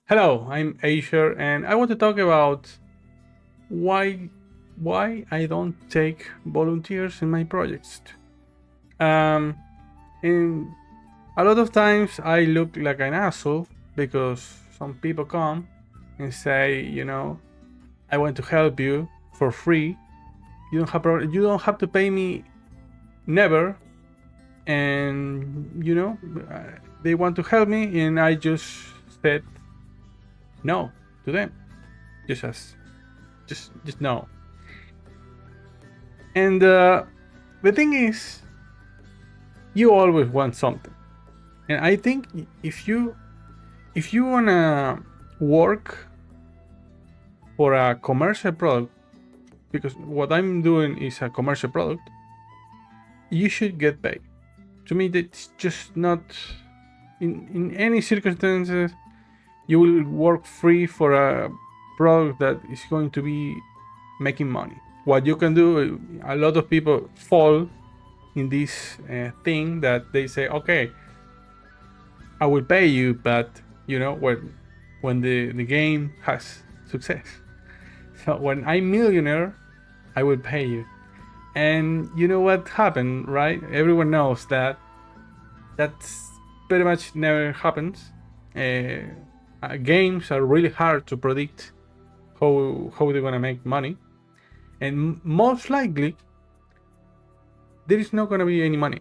Hello, I'm Asher, and I want to talk about why I don't take volunteers in my projects. Um, and a lot of times I look like an asshole because some people come and say, I want to help you for free. You don't have to pay me never, and they want to help me, and I just said no to them, just as just no. And the thing is, you always want something. And I think if you wanna work for a commercial product, because what I'm doing is a commercial product, you should get paid. To me, that's just not in any circumstances you will work free for a product that is going to be making money. What you can do, a lot of people fall in this thing that they say, okay, I will pay you, but when the game has success. So when I'm millionaire, I will pay you. And you know what happened, right? Everyone knows that that's pretty much never happens. Games are really hard to predict how they're gonna make money, and most likely there is not gonna be any money,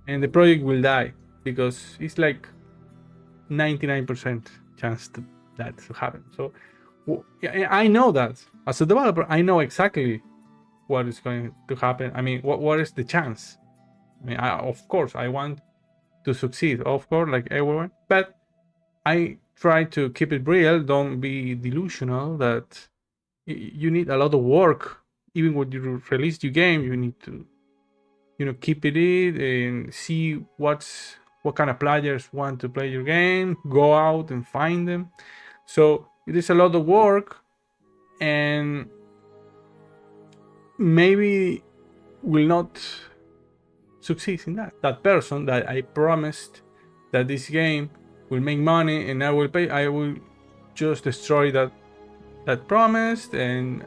and the project will die because it's like 99% chance that to happen. So yeah, I know that as a developer, I know exactly what is going to happen. I mean, what is the chance? I mean, of course, I want to succeed, of course, like everyone, but I try to keep it real. Don't be delusional that you need a lot of work. Even when you release your game, you need to, keep it in and see what kind of players want to play your game. Go out and find them. So it is a lot of work, and maybe will not succeed in that. That person that I promised that this game will make money and I will pay, I will just destroy that promise, and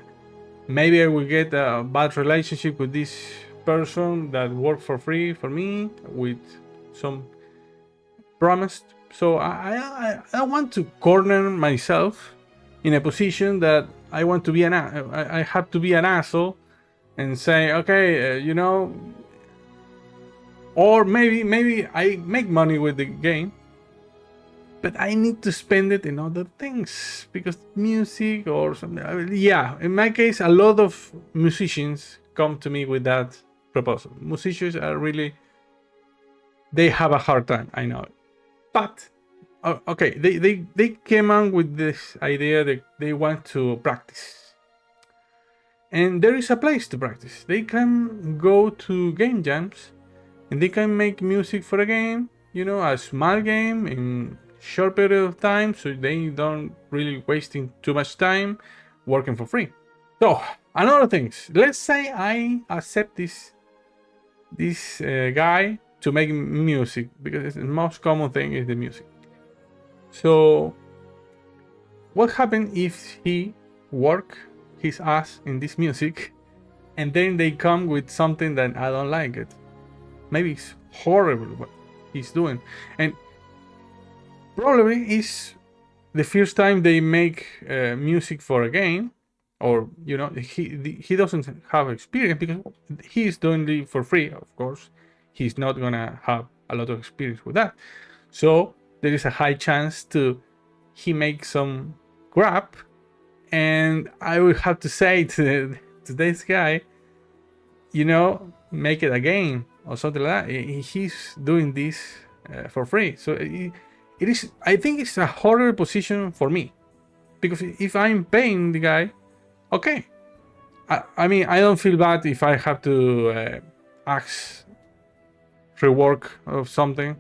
maybe I will get a bad relationship with this person that worked for free for me with some promised. So I want to corner myself in a position that I want to be I have to be an asshole and say, okay, or maybe I make money with the game, but I need to spend it in other things because music or something. Yeah, in my case, a lot of musicians come to me with that proposal. Musicians are really, they have a hard time. I know it, but okay, they came on with this idea that they want to practice, and there is a place to practice. They can go to game jams, and they can make music for a game, a small game in short period of time, so they don't really wasting too much time working for free. So another things, let's say I accept this guy to make music because the most common thing is the music. So what happens if he work his ass in this music and then they come with something that I don't like it? Maybe it's horrible what he's doing, and probably is the first time they make music for a game, or he doesn't have experience because he's doing it for free. Of course, he's not gonna have a lot of experience with that. So there is a high chance to he make some crap, and I will have to say to this guy, make it a game or something like that. He's doing this for free, so it is. I think it's a horrible position for me because if I'm paying the guy, okay. I mean, I don't feel bad if I have to ask rework of something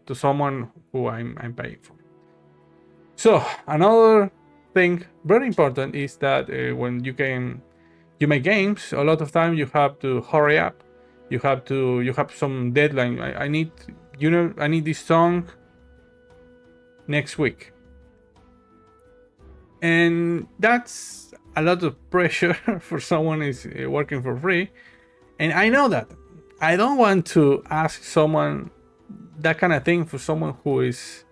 to someone who I'm paying for. So another thing very important is that when you make games, a lot of time you have to hurry up. You have some deadline. I need I need this song next week. And that's a lot of pressure for someone who's working for free. And I know that. I don't want to ask someone that kind of thing for someone who is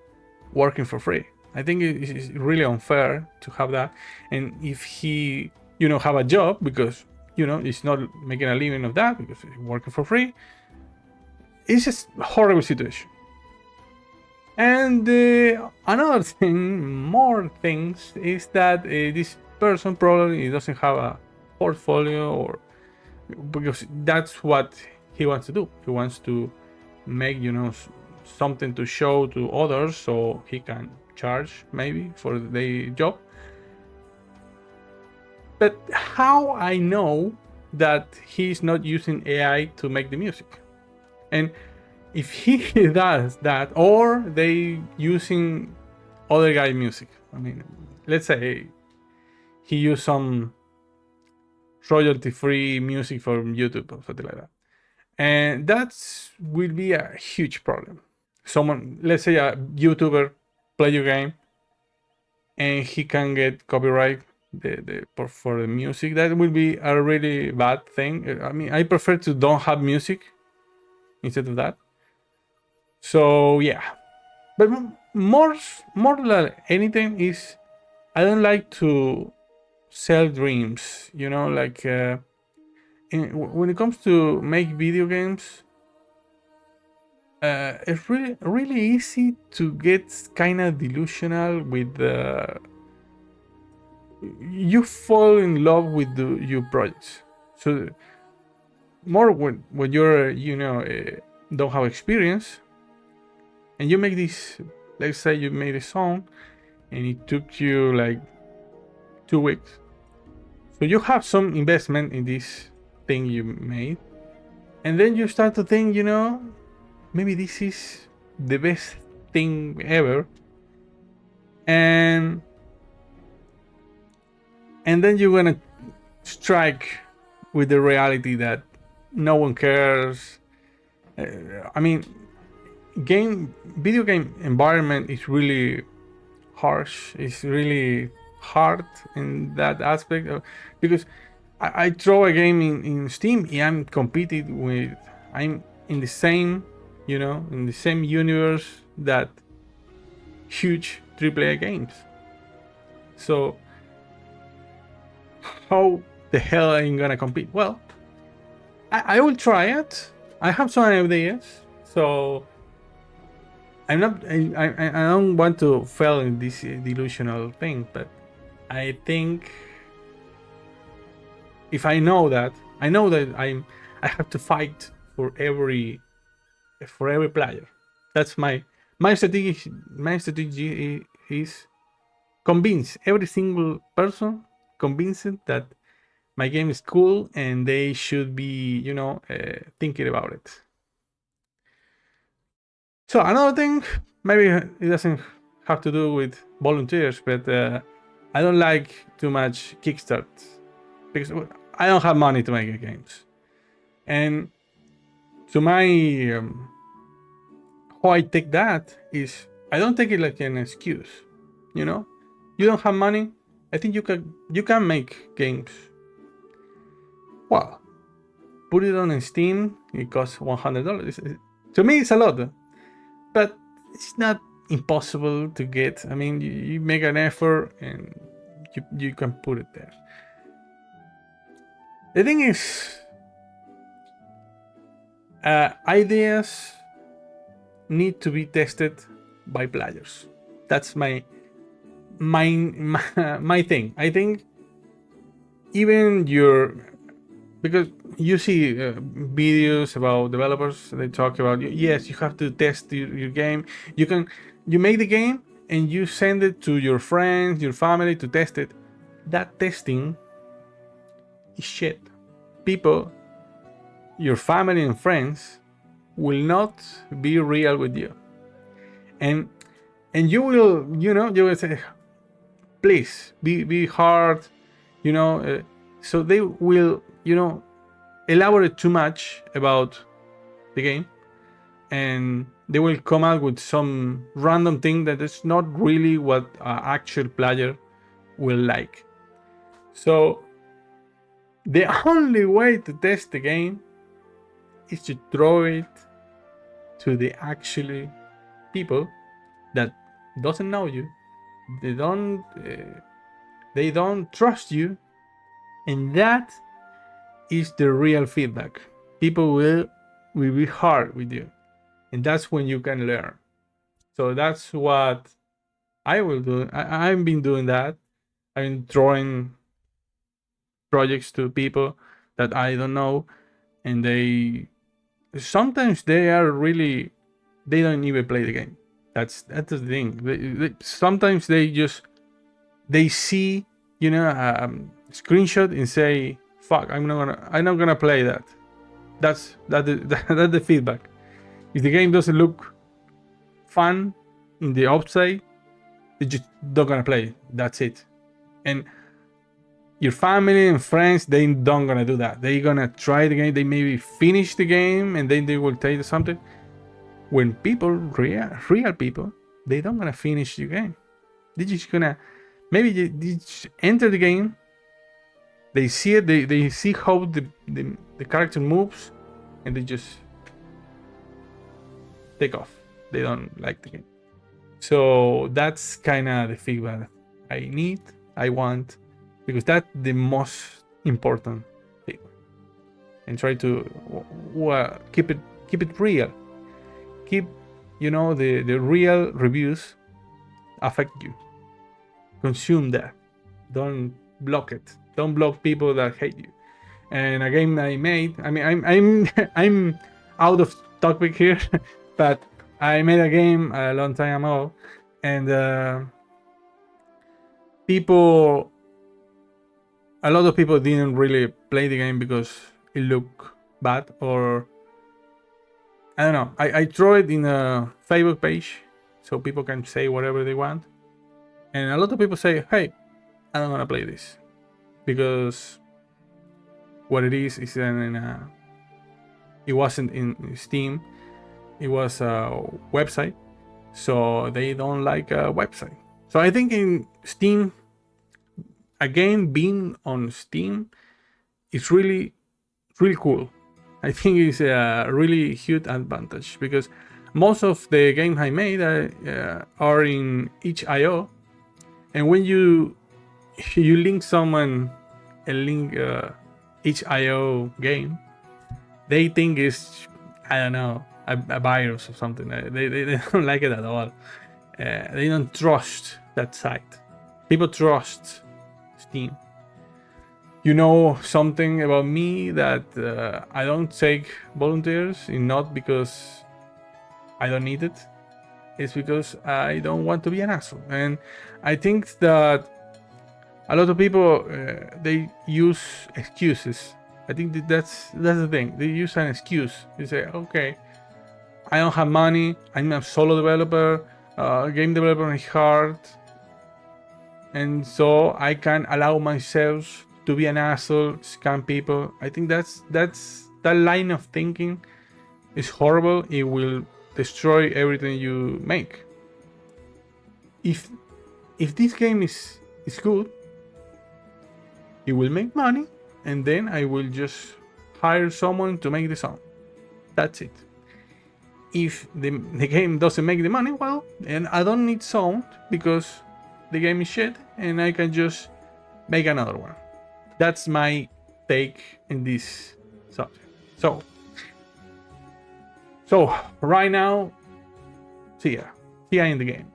working for free. I think it is really unfair to have that. And if he, have a job because, he's not making a living of that because he's working for free, it's just a horrible situation. And another thing, more things, is that this person probably doesn't have a portfolio, or because that's what he wants to do. He wants to make, something to show to others so he can charge maybe for the job. But how I know that he's not using AI to make the music? And if he does that, or they using other guy music, I mean, let's say he used some royalty-free music from YouTube or something like that, and that will be a huge problem. Someone, let's say a YouTuber, play your game, and he can get copyright for the music. That will be a really bad thing. I mean, I prefer to don't have music instead of that. So yeah, but more than anything is I don't like to sell dreams. Like when it comes to make video games, it's really easy to get kind of delusional with you fall in love with your projects. So more when you're don't have experience, and you make this, let's say you made a song and it took you like 2 weeks, so you have some investment in this thing you made, and then you start to think, maybe this is the best thing ever, and then you're gonna strike with the reality that no one cares. I mean, video game environment is really harsh. It's really hard in that aspect because I throw a game in Steam and I'm competing with, I'm in the same, in the same universe that huge AAA games. So how the hell am I gonna compete? Well, I will try it. I have some ideas, so I'm not. I don't want to fail in this delusional thing, but I think if I know that I have to fight for every player. That's my strategy. My strategy is convince every single person, convince it that my game is cool and they should be, thinking about it. So another thing, maybe it doesn't have to do with volunteers, but I don't like too much Kickstart because I don't have money to make games. And to my how I take that is I don't take it like an excuse. You don't have money. I think you can make games. Well, put it on Steam. It costs $100. To me, it's a lot, but it's not impossible to get. I mean, you make an effort and you can put it there. The thing is, ideas need to be tested by players. That's my thing. I think even because you see videos about developers, they talk about, yes, you have to test your game. You make the game and you send it to your friends, your family to test it. That testing is shit. People, your family and friends, will not be real with you, and you will say, please be hard, so they will elaborate too much about the game, and they will come out with some random thing that is not really what an actual player will like. So the only way to test the game is to throw it to the actually people that doesn't know you. They don't trust you, and that is the real feedback. People will be hard with you, and that's when you can learn. So that's what I will do. I've been doing that. I've been throwing projects to people that I don't know, and sometimes they are really, they don't even play the game. That's the thing. Sometimes they see, a screenshot and say, "Fuck, I'm not gonna play that." That's the feedback. If the game doesn't look fun in the upside, they just not gonna play it. That's it. And your family and friends, they don't gonna do that. They're gonna try the game. They maybe finish the game and then they will tell you something. When people, real people, they don't gonna finish the game. They're just gonna maybe they just enter the game. They see it. They see how the character moves, and they just take off. They don't like the game. So that's kind of the feedback I need. I want, because that's the most important thing. And try to keep it real. Keep, the real reviews affect you. Consume that. Don't block it. Don't block people that hate you. And a game I made, I mean, I'm out of topic here, but I made a game a long time ago, and a lot of people didn't really play the game because it looked bad, or I don't know. I throw it in a Facebook page so people can say whatever they want, and a lot of people say, "Hey, I don't want to play this," because what it is it wasn't in Steam. It was a website, so they don't like a website. So I think in Steam, a game being on Steam is really, really cool. I think it's a really huge advantage, because most of the games I made are in itch.io, and when you link someone a link itch.io game, they think it's, I don't know, a virus or something. They don't like it at all. They don't trust that site. People trust Steam. You know something about me, that I don't take volunteers, and not because I don't need it. It's because I don't want to be an asshole. And I think that a lot of people they use excuses. I think that's the thing. They use an excuse. They say, "Okay, I don't have money. I'm a solo developer. Game developer is hard, and so I can allow myself to be an asshole, scam people." I think that line of thinking is horrible. It will destroy everything you make. If this game is good, it will make money, and then I will just hire someone to make the song. That's it. If the game doesn't make the money, well, and I don't need sound, because the game is shit, and I can just make another one. That's my take in this subject. So right now, see ya in the game.